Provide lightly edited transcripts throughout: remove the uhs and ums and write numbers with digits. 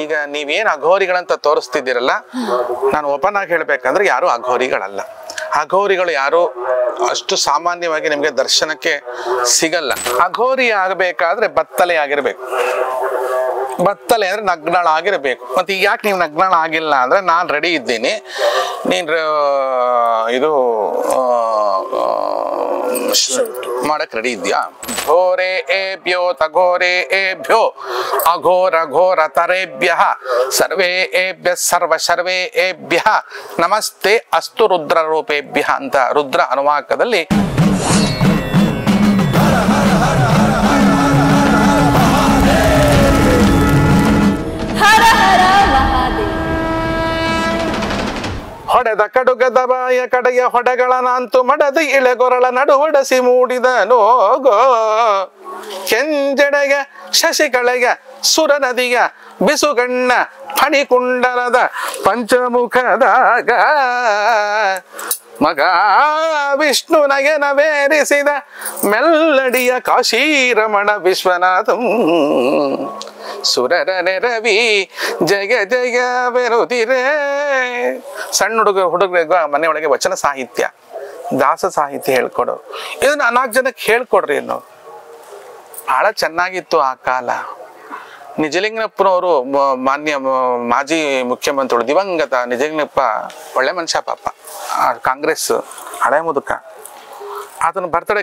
ಈಗ ನೀವೇನು ಅಘೋರಿಗಳಂತ ತೋರಿಸ್ತಿದ್ದೀರಲ್ಲ, ನಾನು ಓಪನ್ ಆಗಿ ಹೇಳ್ಬೇಕಂದ್ರೆ ಯಾರು ಅಘೋರಿಗಳಲ್ಲ. ಅಘೋರಿಗಳು ಯಾರು ಅಷ್ಟು ಸಾಮಾನ್ಯವಾಗಿ ನಿಮಗೆ ದರ್ಶನಕ್ಕೆ ಸಿಗಲ್ಲ. ಅಘೋರಿ ಆಗಬೇಕಾದ್ರೆ ಬತ್ತಲೆ ಆಗಿರ್ಬೇಕು. ಬತ್ತಲೆ ಅಂದ್ರೆ ನಗ್ನಳಾಗಿರ್ಬೇಕು. ಮತ್ತೆ ಈಗ ಯಾಕೆ ನೀವು ನಗ್ನಳಾಗಿಲ್ಲ ಅಂದ್ರೆ, ನಾನು ರೆಡಿ ಇದ್ದೀನಿ, ನೀನು ಇದು ಮಾಡಕ್ ರೆಡಿ ಇದೆಯಾ? ಘೋರೆ ಏಭ್ಯೋ ತಘೋರೆ ಏಭ್ಯೋ ಅಘೋರ ಘೋರ ತರೇಭ್ಯ ಸರ್ವೇ ಏಭ್ಯ ಸರ್ವ ಸರ್ವೇ ಏಭ್ಯ ನಮಸ್ತೆ ಅಸ್ತು ರುದ್ರ ರೂಪೇಭ್ಯ ಅಂತ ರುದ್ರ ಅನುವಾಕದಲ್ಲಿ ಹೊಡೆದ ಕಡುಗದ ಬಾಯ ಕಡೆಯ ಹೊಡೆಗಳ ನಾಂತು ಮಡದ ಇಳೆಗೊರಳ ನಡುವಡಸಿ ಮೂಡಿದ ನೋಗೋ ಕೆಂಜಡೆಯ ಶಶಿಕಳೆಯ ಸುರ ನದಿಯ ಬಿಸುಗಣ್ಣ ಫಣಿಕುಂಡಲದ ಪಂಚಮುಖದಾಗ ಮಗ ವಿಷ್ಣು ನಯನವೇರಿಸಿದ ಮೆಲ್ಲಡಿಯ ಕಾಶೀರಮಣ ವಿಶ್ವನಾಥಂ ಸುರರ ನೆರವಿ ಜಯ ಜಯವೆನುದಿರೇ. ಸಣ್ಣ ಹುಡುಗರಿಗೆ ಮನೆಯೊಳಗೆ ವಚನ ಸಾಹಿತ್ಯ, ದಾಸ ಸಾಹಿತ್ಯ ಹೇಳ್ಕೊಡೋರು. ಇದನ್ನ 4 ಜನಕ್ಕೆ ಹೇಳ್ಕೊಡ್ರಿ ಅನ್ನೋ. ಬಹಳ ಚೆನ್ನಾಗಿತ್ತು ಆ ಕಾಲ. ನಿಜಲಿಂಗಪ್ಪನವರು ಮಾನ್ಯ ಮಾಜಿ ಮುಖ್ಯಮಂತ್ರಿಗಳು ದಿವಂಗತ ನಿಜಲಿಂಗಪ್ಪ ಒಳ್ಳೆ ಮನುಷ್ಯ ಪಾಪ, ಕಾಂಗ್ರೆಸ್ ಹಳೆ ಮುದುಕ. ಅದನ್ನ ಬರ್ತಡೆ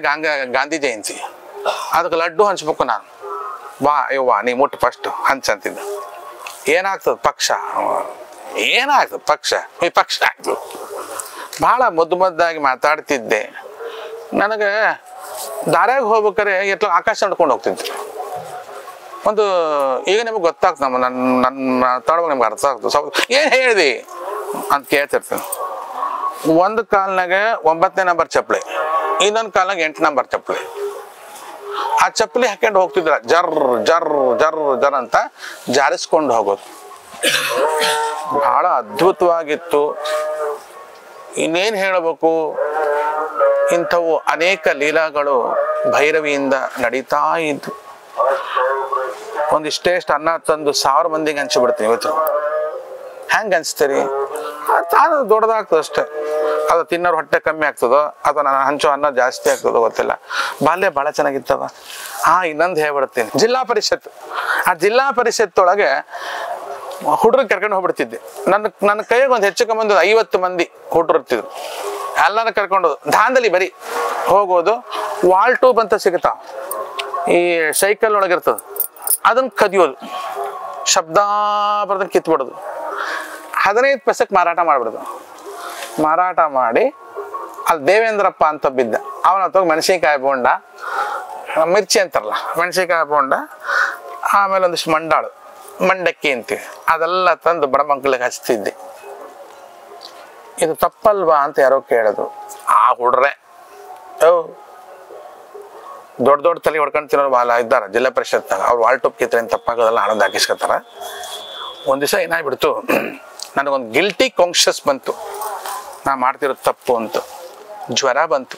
ಗಾಂಧಿ ಜಯಂತಿ, ಅದಕ್ಕೆ ಲಡ್ಡು ಹಂಚ್ಬೇಕು. ನಾನು ಬಾ ಯವ್ವ ನೀ ಮುಟ್ಟು ಫಸ್ಟ್ ಹಂಚಂತಿದ್ದ. ಏನಾಗ್ತದ ಪಕ್ಷ, ಏನಾಗ್ತದ ಪಕ್ಷ ವಿಪಕ್ಷ ಆಗ್ತದೆ. ಭಾಳ ಮುದ್ದಾಗಿ ಮಾತಾಡ್ತಿದ್ದೆ. ನನಗೆ ದಾರ್ಯಾಗ ಹೋಗ್ಬೇಕಾರೆ ಎಟ್ಲ ಆಕಾಶ ನೋಡ್ಕೊಂಡು ಹೋಗ್ತಿದ್ದೆ. ಒಂದು ಈಗ ನಿಮಗೆ ಗೊತ್ತಾಗ್ತದೆ, ನನ್ನ ಮಾತಾಡುವಾಗ ನಿಮ್ಗೆ ಅರ್ಥ ಆಗ್ತದೆ. ಸ್ವಲ್ಪ ಏನು ಹೇಳಿದಿ ಅಂತ ಕೇಳ್ತಿರ್ತೀನಿ. ಒಂದು ಕಾಲ್ನಾಗ 9ನೇ ನಂಬರ್ ಚಪ್ಪಲಿ, ಇನ್ನೊಂದು ಕಾಲ್ನಾಗ 8 ನಂಬರ್ ಚಪ್ಪಲಿ. ಆ ಚಪ್ಪಲಿ ಹಾಕೊಂಡು ಹೋಗ್ತಿದ್ರ, ಜರ್ ಜರ್ ಜರ್ ಜರ್ ಅಂತ ಜಾರಿಸ್ಕೊಂಡು ಹೋಗೋದು. ಬಹಳ ಅದ್ಭುತವಾಗಿತ್ತು. ಇನ್ನೇನು ಹೇಳಬೇಕು, ಇಂಥವು ಅನೇಕ ಲೀಲಾಗಳು ಭೈರವಿಯಿಂದ ನಡೀತಾ ಇದ್ದು. ಒಂದಿಷ್ಟೇಷ್ಟು ಅನ್ನ ತಂದು 1000 ಮಂದಿಗೆ ಹಂಚಿಬಿಡ್ತೀನಿ. ಇವತ್ತು ಹೆಂಗೆ ಹಂಚ್ತೀರಿ? ತಾನು ದೊಡ್ಡದಾಗ್ತದೆ ಅಷ್ಟೇ. ಅದು ತಿನ್ನೋರು ಹೊಟ್ಟೆ ಕಮ್ಮಿ ಆಗ್ತದೋ ಅಥವಾ ನಾನು ಹಂಚೋ ಅನ್ನ ಜಾಸ್ತಿ ಆಗ್ತದೋ ಗೊತ್ತಿಲ್ಲ. ಬಾಲ್ಯ ಭಾಳ ಚೆನ್ನಾಗಿತ್ತವ. ಇನ್ನೊಂದು ಹೇಳ್ಬಿಡ್ತೀನಿ, ಜಿಲ್ಲಾ ಪರಿಷತ್. ಆ ಜಿಲ್ಲಾ ಪರಿಷತ್ ಒಳಗೆ ಹುಡುಗರು ಕರ್ಕೊಂಡು ಹೋಗ್ಬಿಡ್ತಿದ್ದೆ. ನನ್ನ ಕೈಯಾಗ ಒಂದು ಹೆಚ್ಚು ಕಮ್ಮಿ 50 ಮಂದಿ ಹುಡುಗರು ಇರ್ತಿದ್ರು. ಎಲ್ಲಾರು ಕರ್ಕೊಂಡು ದಾಂಧಲಿ ಬರೀ ಹೋಗೋದು. ವಾಲ್ ಟ್ಯೂಬ್ ಅಂತ ಸಿಗುತ್ತಾವ, ಈ ಸೈಕಲ್ ಒಳಗಿರ್ತದೆ, ಅದನ್ನ ಕದಿಯೋದು, ಶಬ್ದ ಬರ್ದಂಗೆ ಕಿತ್ಬಿಡೋದು. 15 ಪೈಸಕ್ಕೆ ಮಾರಾಟ ಮಾಡ್ಬಿಡೋದು. ಮಾರಾಟ ಮಾಡಿ ಅಲ್ಲಿ ದೇವೇಂದ್ರಪ್ಪ ಅಂತ ಬಿದ್ದ, ಅವನ ಹತ್ತೋಗಿ ಮೆಣಸಿನ್ಕಾಯಿ ಬೋಂಡ, ಮಿರ್ಚಿ ಅಂತಾರಲ್ಲ ಮೆಣಸಿನ್ಕಾಯಿ ಬೋಂಡ, ಆಮೇಲೆ ಒಂದಿಷ್ಟು ಮಂಡಾಳು, ಮಂಡಕ್ಕಿ ಅಂತೀವಿ, ಅದೆಲ್ಲ ತಂದು ಬಡ ಮಕ್ಕಳಿಗೆ ಹಚ್ತಿದ್ದೆ. ಇದು ತಪ್ಪಲ್ವಾ ಅಂತ ಯಾರೋ ಕೇಳೋದು. ಆ ಹುಡ್ರೆ ದೊಡ್ಡ ದೊಡ್ಡ ತಲೆ ಹೊಡ್ಕೊಂಡು ತಿನ್ನೋರು ಭಾಳ ಇದ್ದಾರೆ ಜಿಲ್ಲಾ ಪರಿಷತ್ನಾಗ. ಅವ್ರು ವಾಲ್ ಟೂಪ್ ಕಿತ್ತೇನು ತಪ್ಪಾಗೋದಲ್ಲ, ಹಣದ ಹಾಕಿಸ್ಕೊತಾರ. ಒಂದು ದಿವಸ ಏನಾಗ್ಬಿಡ್ತು, ನನಗೊಂದು ಗಿಲ್ಟಿ ಕಾನ್ಷಿಯಸ್ ಬಂತು, ನಾ ಮಾಡ್ತಿರೋದು ತಪ್ಪು ಅಂತ. ಜ್ವರ ಬಂತು,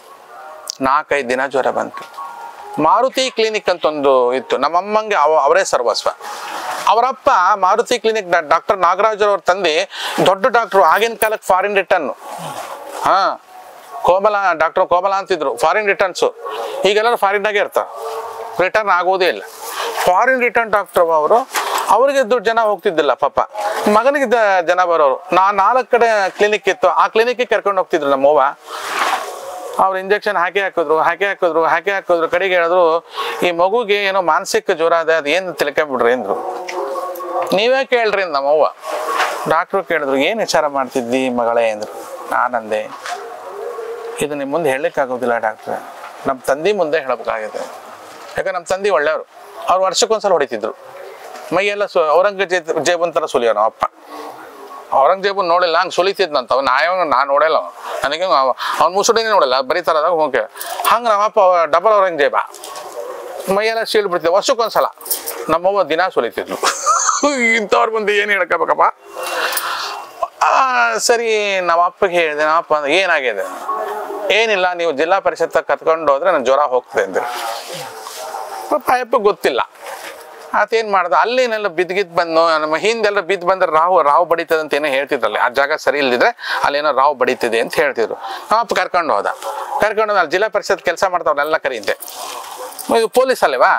4-5 ದಿನ ಜ್ವರ ಬಂತು. ಮಾರುತಿ ಕ್ಲಿನಿಕ್ ಅಂತ ಒಂದು ಇತ್ತು, ನಮ್ಮಮ್ಮಂಗೆ ಅವರೇ ಸರ್ವಸ್ವ. ಅವರಪ್ಪ ಮಾರುತಿ ಕ್ಲಿನಿಕ್ ಡಾಕ್ಟರ್ ನಾಗರಾಜ್ ಅವ್ರ ತಂದೆ ದೊಡ್ಡ ಡಾಕ್ಟ್ರು. ಆಗಿನ ಕಾಲಕ್ಕೆ ಫಾರಿನ್ ರಿಟರ್ನ್, ಕೋಮಲ ಡಾಕ್ಟರ್ ಕೋಮಲ ಅಂತಿದ್ರು, ಫಾರಿನ್ ರಿಟರ್ನ್ಸು. ಈಗೆಲ್ಲರೂ ಫಾರಿನ್ನಾಗೆ ಇರ್ತಾರೆ, ರಿಟರ್ನ್ ಆಗೋದೇ ಇಲ್ಲ. ಫಾರಿನ್ ರಿಟರ್ನ್ ಡಾಕ್ಟರ್ ಅವರು. ಅವ್ರಿಗೆ ದುಡ್ಡು ಜನ ಹೋಗ್ತಿದ್ದಿಲ್ಲ ಪಾಪ, ಮಗನಿಗೆ ಜನ ಬರೋರು. 4 ಕಡೆ ಕ್ಲಿನಿಕ್ ಇತ್ತು, ಆ ಕ್ಲಿನಿಕ್ಗೆ ಕರ್ಕೊಂಡು ಹೋಗ್ತಿದ್ರು ನಮ್ಮವ್ವ. ಅವ್ರು ಇಂಜೆಕ್ಷನ್ ಹಾಕಿ ಹಾಕಿದ್ರು. ಕಡೆಗೆ ಹೇಳಿದ್ರು, ಈ ಮಗುಗೆ ಏನೋ ಮಾನಸಿಕ ಜ್ವರ ಅದ, ಅದು ಏನು ತಿಳ್ಕೊಂಬಿಡ್ರಿ ಅಂದ್ರು. ನೀವೇ ಕೇಳ್ರಿ ನಮ್ಮವ್ವ. ಡಾಕ್ಟ್ರು ಕೇಳಿದ್ರು, ಏನು ವಿಚಾರ ಮಾಡ್ತಿದ್ದಿ ಮಗಳೇ ಅಂದ್ರು. ನಾನಂದೆ, ಇದು ನಿಮ್ಮ ಮುಂದೆ ಹೇಳಲಿಕ್ಕಾಗೋದಿಲ್ಲ ಡಾಕ್ಟ್ರೆ, ನಮ್ಮ ತಂದೆ ಮುಂದೆ ಹೇಳಬೇಕಾಗಿದೆ. ಯಾಕಂದ್ರೆ ನಮ್ಮ ತಂದೆ ಒಳ್ಳೆಯವರು, ಅವ್ರು ವರ್ಷಕ್ಕೊಂದ್ಸಲ ಹೊಡಿತಿದ್ರು. ಮೈಯೆಲ್ಲ ಔರಂಗಜೇಬ್ ಅಂತಾರ ಸುಲಿಯೋ ನಮ್ಮ ಅಪ್ಪ. ಔರಂಗಜೇಬ್ ನೋಡಿಲ್ಲ, ಹಂಗೆ ಸುಲಿತಿದ್ನಂತ. ನಾನು ನೋಡಲ್ಲ, ನನಗೆ ಅವ್ನ ಮುಸುಡಿನೇ ನೋಡಲ್ಲ, ಬರೀತಾರದಾಗ ಹೋಗಿ ಹಂಗೆ ನಮ್ಮಪ್ಪ ಡಬಲ್ ಔರಂಗಜೇಬ. ಮೈಯೆಲ್ಲ ಸೀಳ್ ಬಿಡ್ತಿದ್ದೆ ವರ್ಷಕ್ಕೊಂದ್ಸಲ. ನಮ್ಮವ್ವ ದಿನ ಸುಲಿತಿದ್ಲು. ಇಂಥವ್ರ ಮುಂದೆ ಏನು ಹೇಳ್ಕೋಬೇಕಪ್ಪ. ಸರಿ ನಮ್ಮ ಅಪ್ಪಗೆ ಹೇಳಿದೆ, ನಮ್ಮಪ್ಪ ಅಂದ್ರೆ ಏನಾಗಿದೆ? ಏನಿಲ್ಲ, ನೀವು ಜಿಲ್ಲಾ ಪರಿಷತ್ ಕತ್ಕೊಂಡು ಹೋದ್ರೆ ನನ್ನ ಜ್ವರ ಹೋಗ್ತದೆ ಅಂದ್ರೆ. ಪಾಪ ಅಯ್ಯಪ್ಪ ಗೊತ್ತಿಲ್ಲ. ಆತೇನು ಮಾಡ್ದ, ಅಲ್ಲೇನೆಲ್ಲ ಬಿದ್ಗಿದ್ದು ಬಂದು ನಮ್ಮ ಹಿಂದೆಲ್ಲ ಬಿದ್ದು ಬಂದ್ರೆ ರಾವು ಬಡಿತದೆ ಅಂತ ಏನೋ ಹೇಳ್ತಿದ್ರಲ್ಲಿ. ಆ ಜಾಗ ಸರಿ ಇಲ್ಲದಿದ್ರೆ ಅಲ್ಲೇನೋ ರಾವು ಬಡಿತಿದೆ ಅಂತ ಹೇಳ್ತಿದ್ರು. ಅಪ್ಪ ಕರ್ಕೊಂಡು ಹೋದ. ಅಲ್ಲಿ ಜಿಲ್ಲಾ ಪರಿಷತ್ ಕೆಲಸ ಮಾಡ್ತಾವ್ರೆಲ್ಲ ಕರೀತೆ. ಇದು ಪೊಲೀಸ್ ಅಲ್ಲೇವಾ,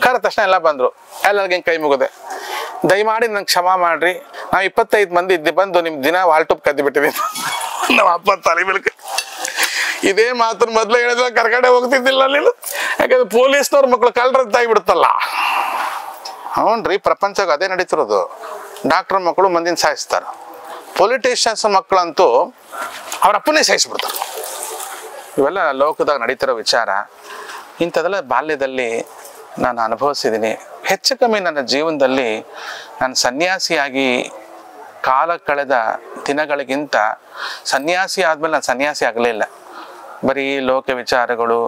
ಕರೆದ ತಕ್ಷಣ ಎಲ್ಲ ಬಂದರು. ಎಲ್ಲರಿಗೂ ಕೈ ಮುಗಿದೆ, ದಯಮಾಡಿ ನಂಗೆ ಕ್ಷಮಾ ಮಾಡ್ರಿ, ನಾವು 25 ಮಂದಿ ಇದ್ದು ಬಂದು ನಿಮ್ಮ ದಿನ ವಾಲ್ಟುಪ್ ಕದ್ದು ಬಿಟ್ಟಿದ್ದೀವಿ. ನಮ್ಮ ಅಪ್ಪ ತಲೆ ಬೆಳಕು ಇದೇ ಮಾತನ್ನ ಮೊದಲು ಹೇಳಿದ್ರೆ ಕರ್ಕಡೆ ಹೋಗ್ತಿದ್ದಿಲ್ಲ ಅಲ್ಲಿ. ಯಾಕಂದ್ರೆ ಪೊಲೀಸ್ನವ್ರ ಮಕ್ಕಳು ಕಳ್ಳರದ್ದಾಗಿಬಿಡುತ್ತಲ್ಲ. ಹ್ಞೂನ್ರಿ, ಪ್ರಪಂಚಕ್ಕೆ ಅದೇ ನಡೀತಿರೋದು. ಡಾಕ್ಟರ್ ಮಕ್ಕಳು ಮಂದಿನ ಸಾಯಿಸ್ತಾರೆ, ಪೊಲಿಟಿಷಿಯನ್ಸ್ ಮಕ್ಕಳಂತೂ ಅವ್ರ ಅಪ್ಪನೇ ಸಾಯಿಸ್ಬಿಡ್ತಾರೆ. ಇವೆಲ್ಲ ಲೋಕದಾಗ ನಡೀತಿರೋ ವಿಚಾರ. ಇಂಥದ್ದೆಲ್ಲ ಬಾಲ್ಯದಲ್ಲಿ ನಾನು ಅನುಭವಿಸಿದ್ದೀನಿ. ಹೆಚ್ಚು ಕಮ್ಮಿ ನನ್ನ ಜೀವನದಲ್ಲಿ ನಾನು ಸನ್ಯಾಸಿಯಾಗಿ ಕಾಲ ಕಳೆದ ದಿನಗಳಿಗಿಂತ ಸನ್ಯಾಸಿ ಆದಮೇಲೆ ನಾನು ಸನ್ಯಾಸಿ ಆಗಲೇ ಇಲ್ಲ. ಬರೀ ಲೋಕ ವಿಚಾರಗಳು,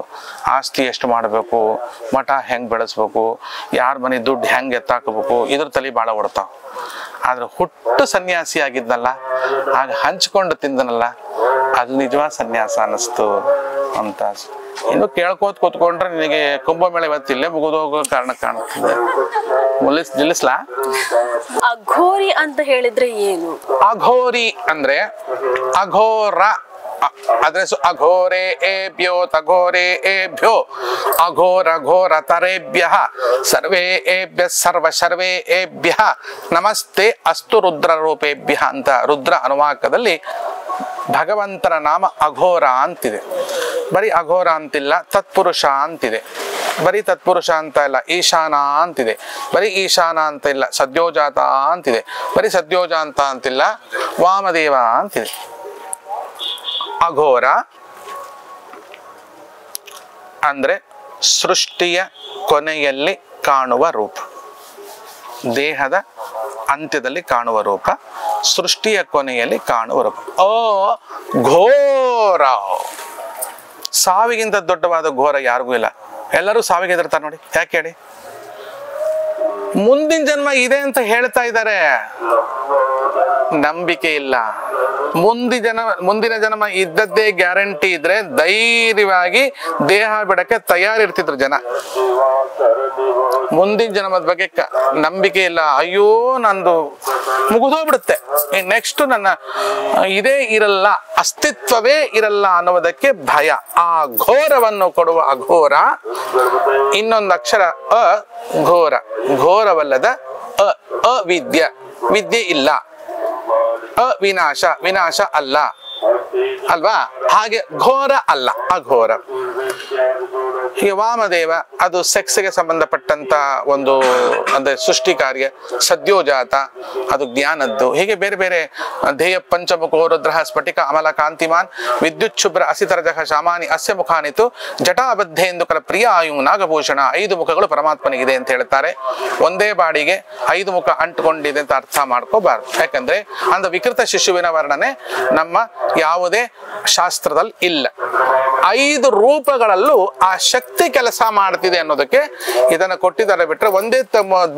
ಆಸ್ತಿ ಎಷ್ಟು ಮಾಡಬೇಕು, ಮಠ ಹೆಂಗೆ ಬೆಳೆಸ್ಬೇಕು, ಯಾರ ಮನೆ ದುಡ್ಡು ಹೆಂಗೆ ಎತ್ತಾಕಬೇಕು, ಇದ್ರ ತಲೆ ಭಾಳ ಓಡ್ತಾವ. ಆದ್ರೆ ಹುಟ್ಟು ಸನ್ಯಾಸಿ ಆಗಿದ್ನಲ್ಲ, ಆಗ ಹಂಚ್ಕೊಂಡು ತಿಂದನಲ್ಲ, ಅದು ನಿಜವಾದ ಸನ್ಯಾಸ ಅನ್ನಿಸ್ತು ಅಂತ. ಇನ್ನು ಕೇಳ್ಕೋತ ಕೂತ್ಕೊಂಡ್ರೆ ನಿನಗೆ ಕುಂಭಮೇಳ ಇವತ್ತಿಲ್ಲೇ ಮುಗಿದೋಗೋ ಕಾರಣ ಕಾಣ್ತದೆ. ನಿಲ್ಲಿಸ್ಲಾ? ಅಘೋರಿ ಅಂತ ಹೇಳಿದ್ರೆ ಏನು? ಅಘೋರಿ ಅಂದ್ರೆ ಅಘೋರ, ಅದ್ರ ಅಘೋರೆ ಏಭ್ಯೋ ತಘೋರೆ ಏಭ್ಯೋ ಅಘೋರ ಘೋರ ತರೇಭ್ಯ ಸರ್ವೇ ಏಭ್ಯ ಸರ್ವೇ ಏಭ್ಯ ನಮಸ್ತೆ ಅಸ್ತು ರುದ್ರ ರೂಪೇಭ್ಯ ಅಂತ ರುದ್ರ ಅನುವಾಕದಲ್ಲಿ ಭಗವಂತನ ನಾಮ ಅಘೋರ ಅಂತಿದೆ. ಬರೀ ಅಘೋರ ಅಂತಿಲ್ಲ, ತತ್ಪುರುಷ ಅಂತಿದೆ. ಬರೀ ತತ್ಪುರುಷ ಅಂತ ಇಲ್ಲ, ಈಶಾನ ಅಂತಿದೆ. ಬರೀ ಈಶಾನ ಅಂತ ಇಲ್ಲ, ಸದ್ಯೋಜಾತ ಅಂತಿದೆ. ಬರೀ ಸದ್ಯೋಜಾತ ಅಂತಿಲ್ಲ, ವಾಮದೇವ ಅಂತಿದೆ. ಅಘೋರ ಅಂದ್ರೆ ಸೃಷ್ಟಿಯ ಕೊನೆಯಲ್ಲಿ ಕಾಣುವ ರೂಪ, ದೇಹದ ಅಂತ್ಯದಲ್ಲಿ ಕಾಣುವ ರೂಪ, ಸೃಷ್ಟಿಯ ಕೊನೆಯಲ್ಲಿ ಕಾಣುವ ರೂಪ. ಘೋರ, ಸಾವಿಗಿಂತ ದೊಡ್ಡವಾದ ಘೋರ ಯಾರಿಗೂ ಇಲ್ಲ. ಎಲ್ಲರೂ ಸಾವಿಗೆ ಹೆದರ್ತಾರೆ ನೋಡಿ. ಯಾಕೆ ಹೇಳಿ? ಮುಂದಿನ ಜನ್ಮ ಇದೆ ಅಂತ ಹೇಳ್ತಾ ಇದ್ದಾರೆ, ನಂಬಿಕೆ ಇಲ್ಲ. ಮುಂದಿನ ಜನ್ಮ ಇದ್ದದ್ದೇ ಗ್ಯಾರಂಟಿ ಇದ್ರೆ ಧೈರ್ಯವಾಗಿ ದೇಹ ಬಿಡಕ್ಕೆ ತಯಾರಿರ್ತಿದ್ರು ಜನ. ಮುಂದಿನ ಜನ್ಮದ ಬಗ್ಗೆ ನಂಬಿಕೆ ಇಲ್ಲ. ಅಯ್ಯೋ ನಂದು ಮುಗಿದೋಗ್ಬಿಡುತ್ತೆ, ನೆಕ್ಸ್ಟ್ ನನ್ನ ಇದೇ ಇರಲ್ಲ, ಅಸ್ತಿತ್ವವೇ ಇರಲ್ಲ ಅನ್ನೋದಕ್ಕೆ ಭಯ. ಆ ಘೋರವನ್ನು ಕೊಡುವ ಅಘೋರ. ಇನ್ನೊಂದು ಅಕ್ಷರ ಅ, ಘೋರ. ಘೋರವಲ್ಲದ ಅವಿದ್ಯ, ವಿದ್ಯೆ ಇಲ್ಲ. ಅವಿನಾಶ, ವಿನಾಶ ಅಲ್ಲ ಅಲ್ವಾ? ಹಾಗೆ ಘೋರ ಅಲ್ಲ, ಅಘೋರ. ಹೀಗೆ ವಾಮದೇವ ಅದು ಸೆಕ್ಸ್ಗೆ ಸಂಬಂಧಪಟ್ಟಂತ ಒಂದು ಅಂದ್ರೆ ಸೃಷ್ಟಿ ಕಾರ್ಯ. ಸದ್ಯೋಜಾತ ಅದು ಜ್ಞಾನದ್ದು. ಹೀಗೆ ಬೇರೆ ಬೇರೆ ಧ್ಯೇಯ ಪಂಚಮುಖೋ ರುದ್ರಃ ಸ್ಫಟಿಕ ಅಮಲ ಕಾಂತಿಮಾನ್ ವಿದ್ಯುತ್ ಶುಭ್ರ ಅಸಿತರಜಃ ಶಾಮಾನಿ ಅಸ್ಯ ಮುಖಾನಿತು ಜಟಾಬದ್ಧೇಂದು ಕಲ ಪ್ರಿಯ ಆಯು ನಾಗಭೂಷಣ. 5 ಮುಖಗಳು ಪರಮಾತ್ಮನಿಗಿದೆ ಅಂತ ಹೇಳ್ತಾರೆ. ಒಂದೇ ಬಾಡಿಗೆ 5 ಮುಖ ಅಂಟ್ಕೊಂಡಿದೆ ಅಂತ ಅರ್ಥ ಮಾಡ್ಕೋಬಾರ್ದು. ಯಾಕಂದ್ರೆ ಅಂದ ವಿಕೃತ ಶಿಶುವಿನ ವರ್ಣನೆ ನಮ್ಮ ಯಾವುದೇ ಶಾಸ್ತ್ರದಲ್ಲಿ ಇಲ್ಲ. 5 ರೂಪಗಳಲ್ಲೂ ಆ ಶಕ್ತಿ ಕೆಲಸ ಮಾಡ್ತಿದೆ ಅನ್ನೋದಕ್ಕೆ ಇದನ್ನ ಕೊಟ್ಟಿದ್ದಾರೆ. ಬಿಟ್ರೆ ಒಂದೇ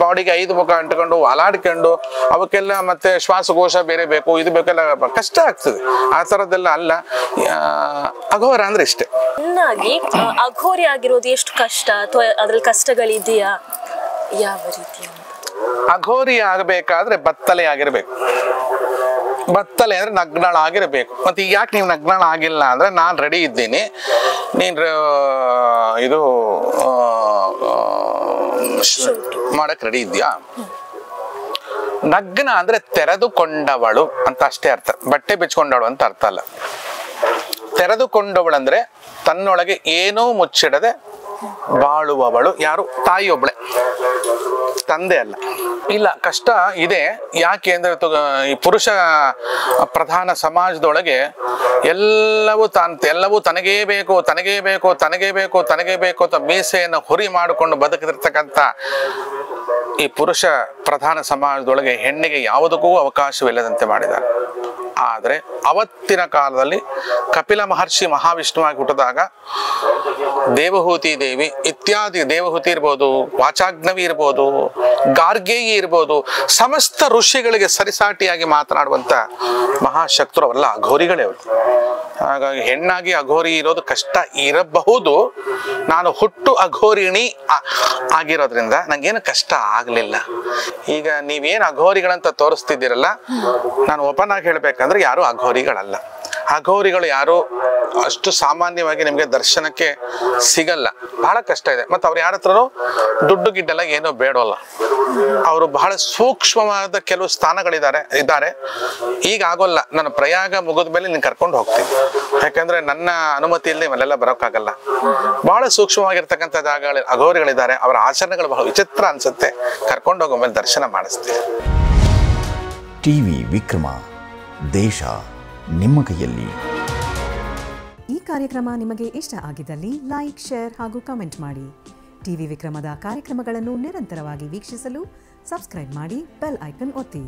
ಬಾಡಿಗೆ 5 ಮುಖ ಅಂಟ್ಕೊಂಡು ಅಲಾಡ್ಕೊಂಡು ಅವಕ್ಕೆಲ್ಲ ಮತ್ತೆ ಶ್ವಾಸಕೋಶ ಬೇರೆ ಬೇಕು, ಇದು ಬೇಕೆಲ್ಲ ಕಷ್ಟ ಆಗ್ತದೆ. ಆ ತರದ್ದೆಲ್ಲ ಅಲ್ಲ. ಅಘೋರ ಅಂದ್ರೆ ಇಷ್ಟೇ. ಅಘೋರಿ ಆಗಿರೋದು ಎಷ್ಟು ಕಷ್ಟ, ಅಥವಾ ಅದ್ರಲ್ಲಿ ಕಷ್ಟಗಳಿದೆಯಾ, ಯಾವ ರೀತಿ? ಅಘೋರಿ ಆಗಬೇಕಾದ್ರೆ ಬತ್ತಲೆ ಆಗಿರ್ಬೇಕು. ಬತ್ತಲೆ ಅಂದ್ರೆ ನಗ್ನಳಾಗಿರ್ಬೇಕು. ಮತ್ತೆ ಈಗ ಯಾಕೆ ನೀವು ನಗ್ನಳಾಗಿಲ್ಲ ಅಂದ್ರೆ, ನಾನು ರೆಡಿ ಇದ್ದೀನಿ, ನೀನು ಇದು ಮಾಡಕ್ ರೆಡಿ ಇದೆಯಾ? ನಗ್ನ ಅಂದ್ರೆ ತೆರೆದುಕೊಂಡವಳು ಅಂತ ಅಷ್ಟೇ ಅರ್ಥ, ಬಟ್ಟೆ ಬಿಚ್ಕೊಂಡವಳು ಅಂತ ಅರ್ಥ ಅಲ್ಲ. ತೆರೆದುಕೊಂಡವಳು ಅಂದ್ರೆ ತನ್ನೊಳಗೆ ಏನೂ ಮುಚ್ಚಿಡದೆ ಬಾಳುವವಳು. ಯಾರು? ತಾಯಿಯೊಬ್ಳೆ, ತಂದೆ ಅಲ್ಲ. ಇಲ್ಲ, ಕಷ್ಟ ಇದೆ. ಯಾಕೆ ಅಂದ್ರೆ ಈ ಪುರುಷ ಪ್ರಧಾನ ಸಮಾಜದೊಳಗೆ ಎಲ್ಲವೂ ತನಗೇ ಬೇಕು ಅಂತ ಮೀಸೆಯನ್ನು ಹುರಿ ಮಾಡಿಕೊಂಡು ಬದುಕಿರ್ತಕ್ಕಂಥ ಈ ಪುರುಷ ಪ್ರಧಾನ ಸಮಾಜದೊಳಗೆ ಹೆಣ್ಣಿಗೆ ಯಾವುದಕ್ಕೂ ಅವಕಾಶವಿಲ್ಲದಂತೆ ಮಾಡಿದ್ದಾರೆ. ಆದರೆ ಅವತ್ತಿನ ಕಾಲದಲ್ಲಿ ಕಪಿಲ ಮಹರ್ಷಿ ಮಹಾವಿಷ್ಣುವಾಗಿ ಹುಟ್ಟಿದಾಗ ದೇವಹೂತಿ ದೇವಿ ಇತ್ಯಾದಿ, ದೇವಹೂತಿ ಇರ್ಬೋದು, ವಾಚಾಗ್ನವಿ ಇರ್ಬೋದು, ಗಾರ್ಗೇಯಿ ಇರ್ಬೋದು, ಸಮಸ್ತ ಋಷಿಗಳಿಗೆ ಸರಿಸಾಟಿಯಾಗಿ ಮಾತನಾಡುವಂತ ಮಹಾಶಕ್ತರು ಅವರೆಲ್ಲ ಅಘೋರಿಗಳೇ ಅವರು. ಹಾಗಾಗಿ ಹೆಣ್ಣಾಗಿ ಅಘೋರಿ ಇರೋದು ಕಷ್ಟ ಇರಬಹುದು. ನಾನು ಹುಟ್ಟು ಅಘೋರಿಣಿ ಆಗಿರೋದ್ರಿಂದ ನಂಗೇನು ಕಷ್ಟ ಆಗಲಿಲ್ಲ. ಈಗ ನೀವೇನು ಅಘೋರಿಗಳಂತ ತೋರಿಸ್ತಿದ್ದೀರಲ್ಲ, ನಾನು ಓಪನ್ ಆಗಿ ಹೇಳ್ಬೇಕಂದ್ರೆ ಯಾರು ಅಘೋರಿಗಳಲ್ಲ. ಅಘೋರಿಗಳು ಯಾರು ಅಷ್ಟು ಸಾಮಾನ್ಯವಾಗಿ ನಿಮಗೆ ದರ್ಶನಕ್ಕೆ ಸಿಗಲ್ಲ, ಬಹಳ ಕಷ್ಟ ಇದೆ. ಮತ್ತು ಅವ್ರು ಯಾರ ಹತ್ರನೂ ದುಡ್ಡು ಗಿಡ್ಡೆಲ್ಲ ಏನೋ ಬೇಡವಲ್ಲ. ಅವರು ಬಹಳ ಸೂಕ್ಷ್ಮವಾದ ಕೆಲವು ಇದ್ದಾರೆ. ಈಗ ಆಗೋಲ್ಲ, ನಾನು ಪ್ರಯಾಗ ಮುಗಿದ ಮೇಲೆ ನೀನು ಕರ್ಕೊಂಡು ಹೋಗ್ತೀನಿ, ಯಾಕಂದ್ರೆ ನನ್ನ ಅನುಮತಿಯಲ್ಲಿ ಇವೆಲ್ಲ ಬರೋಕ್ಕಾಗಲ್ಲ. ಬಹಳ ಸೂಕ್ಷ್ಮವಾಗಿರ್ತಕ್ಕಂಥ ಜಾಗಗಳು ಅಘೋರಿಗಳಿದ್ದಾರೆ. ಅವರ ಆಚರಣೆಗಳು ಬಹಳ ವಿಚಿತ್ರ ಅನ್ಸುತ್ತೆ. ಕರ್ಕೊಂಡು ಹೋಗೋ ಮೇಲೆ ದರ್ಶನ ಮಾಡಿಸ್ತೀನಿ. ಟಿವಿ ವಿಕ್ರಮ, ದೇಶ ನಿಮ್ಮ ಕೈಯಲ್ಲಿ. ಈ ಕಾರ್ಯಕ್ರಮ ನಿಮಗೆ ಇಷ್ಟ ಆಗಿದ್ದಲ್ಲಿ ಲೈಕ್, ಶೇರ್ ಹಾಗೂ ಕಮೆಂಟ್ ಮಾಡಿ. ಟಿವಿ ವಿಕ್ರಮದ ಕಾರ್ಯಕ್ರಮಗಳನ್ನು ನಿರಂತರವಾಗಿ ವೀಕ್ಷಿಸಲು ಸಬ್ಸ್ಕ್ರೈಬ್ ಮಾಡಿ, ಬೆಲ್ ಐಕನ್ ಒತ್ತಿ.